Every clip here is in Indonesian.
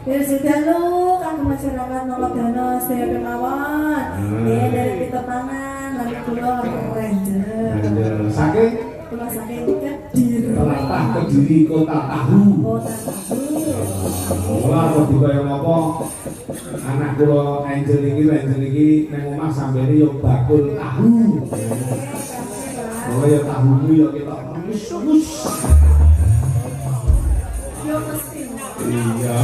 Biar sudah lu kan masyarakat Nolodana saya kemawon. Dari kita pangan lagi pulau lagi ranger. Saking Pulau saking Kediri. Telatah Kediri Kota Tahu. Kota Tahu. Wah, kok dibayang apa? Anak kula Angel iki nang omah sambene yo bakul tahu. Oh ya tahumu yo ketok mus. Yo mesti. Iya.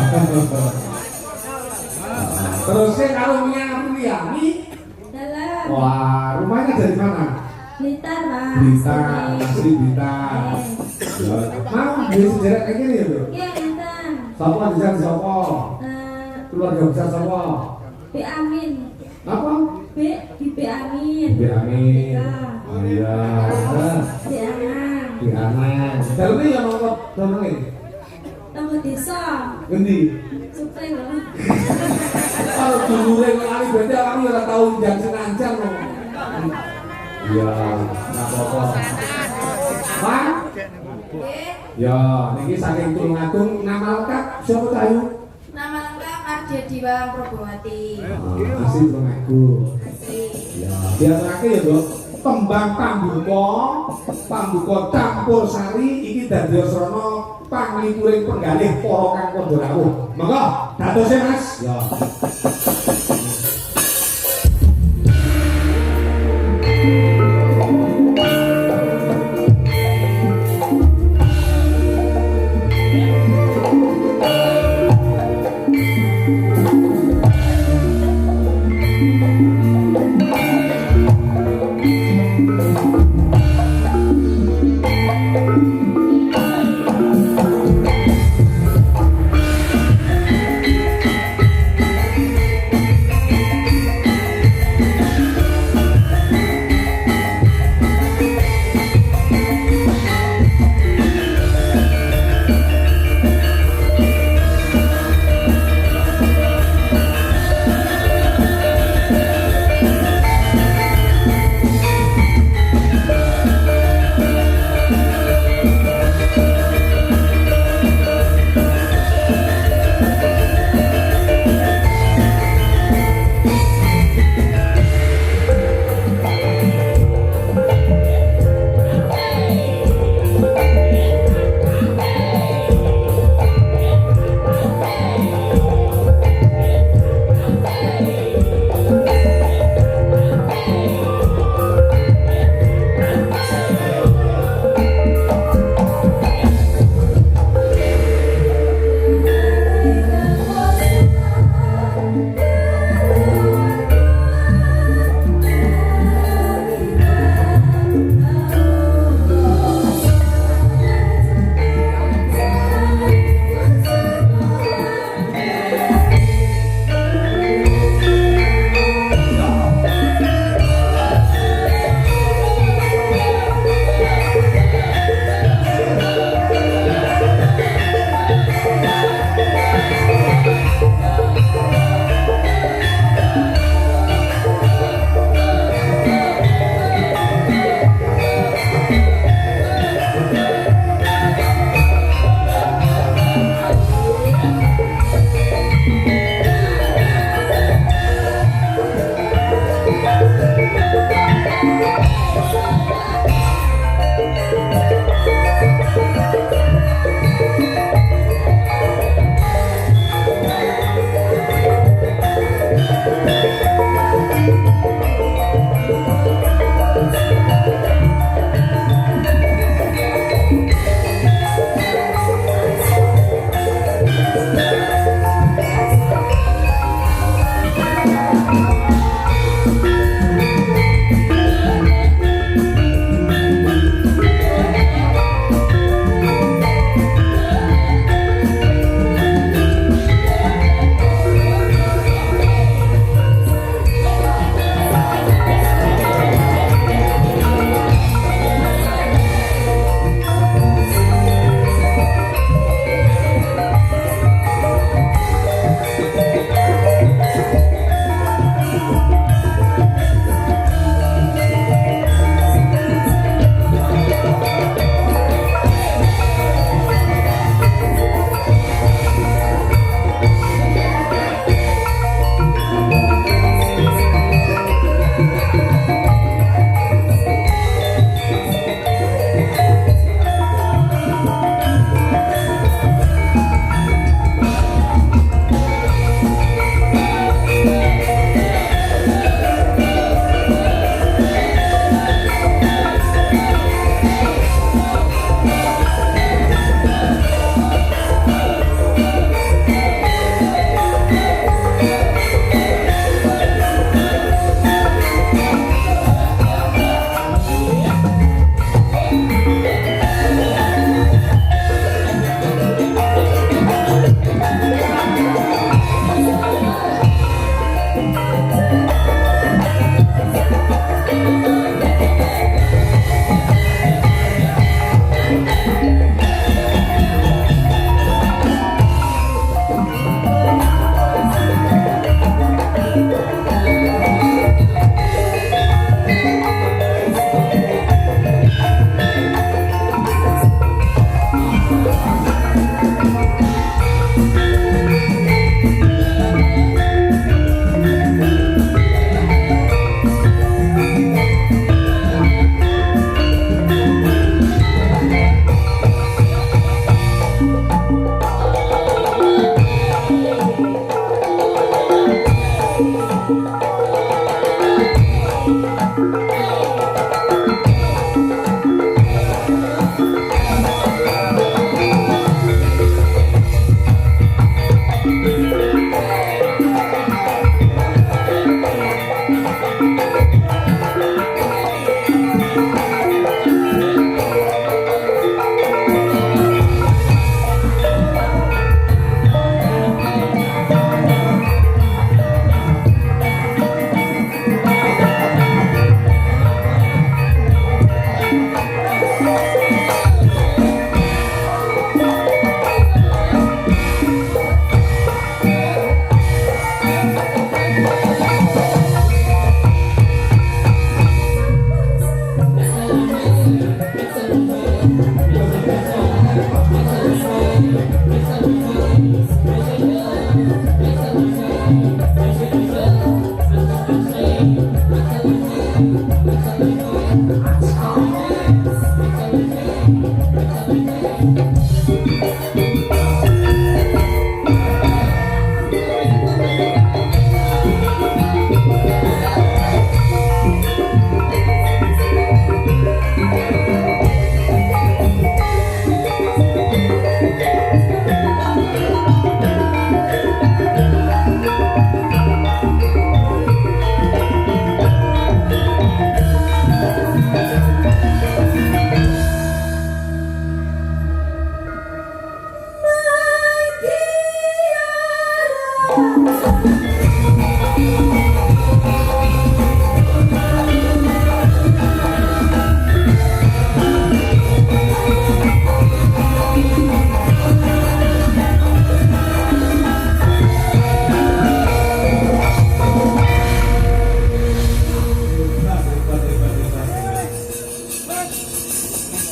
Terus karo Miyami. Dalam. Wah, rumahnya dari mana? Blitar, Mas. Blitar, asli Blitar. Mau di sejarah kayak gini ya, Bro? Iya, Blitar. Sapa di sana sapa? Keluarga besar sapa? B Amin. Apa? B Amin. B Amin. Oh iya. B Aman. Di Aman. Daleme ya nomor domene. Nomor desa. Ngendi? Supreng loh. Kalau dulure ngelari berarti awake ora tau njang senanjang loh. Iya, enggak apa-apa. Pak? Ya, niki saking Tulungagung nama lengkap siapa tahu? Nama lengkap Ardia Diwa Probowati. Asli Tulungagung. Ya, diaturake ya, Dok. Tembang pambuka campur sari iki dadi srana panglipuring penggalih para kang padha rawuh. Monggo, datose Mas. Ya.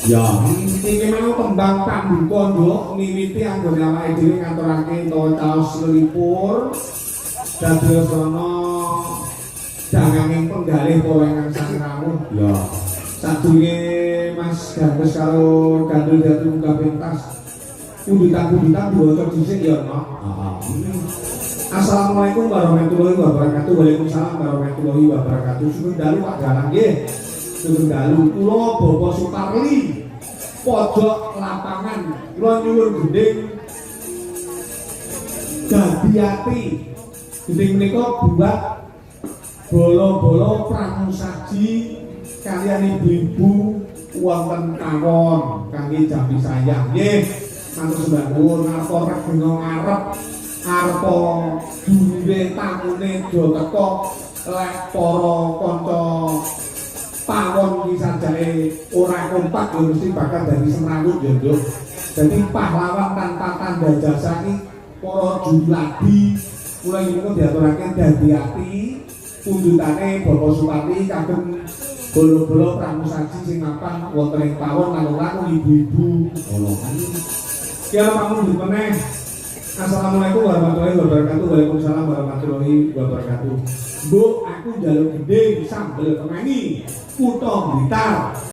Ya, iki mau tembang Pandu Kondo miwiti anggone awake dhewe ngaturake utawa caos lelipur dados ana danganging penggalih para ingkang sang rawuh. Ya. Sadurunge Mas Gambes karo Gandul Datu munggah pentas pundutan-pundutan diwaca dhisik ya, Nok. Heeh. Assalamualaikum warahmatullahi wabarakatuh. Waalaikumsalam warahmatullahi wabarakatuh. Sugeng dalu Pak Galang nggih. Sugeng dalu kula Bapak Suparli. Pojok lapangan kula nyuwun gending dadi ati. Gending menika buat bolo-bolo pramusaji kaliyan ibu-ibu wonten kawon kangge jampi sayang nggih. Matur sembah nuwun napa rek dina ngarep arpa dulure tamune do teko lek para kanca pawon iki sajake ora kompak yo mesti bakal dadi semrawut yo, Nduk. Dadi pahlawan tanpa tanda jasa iki para jumladi mulai niku diaturake dadi ati pundutane Bapak Supati kagem bolo-bolo pramusaji sing mapan wonten ing pawon lan ibu-ibu. Kira pamun meneh. Assalamualaikum warahmatullahi wabarakatuh. Waalaikumsalam warahmatullahi wabarakatuh. Bu, aku njaluk gede sambel kemeni Kutha Blitar.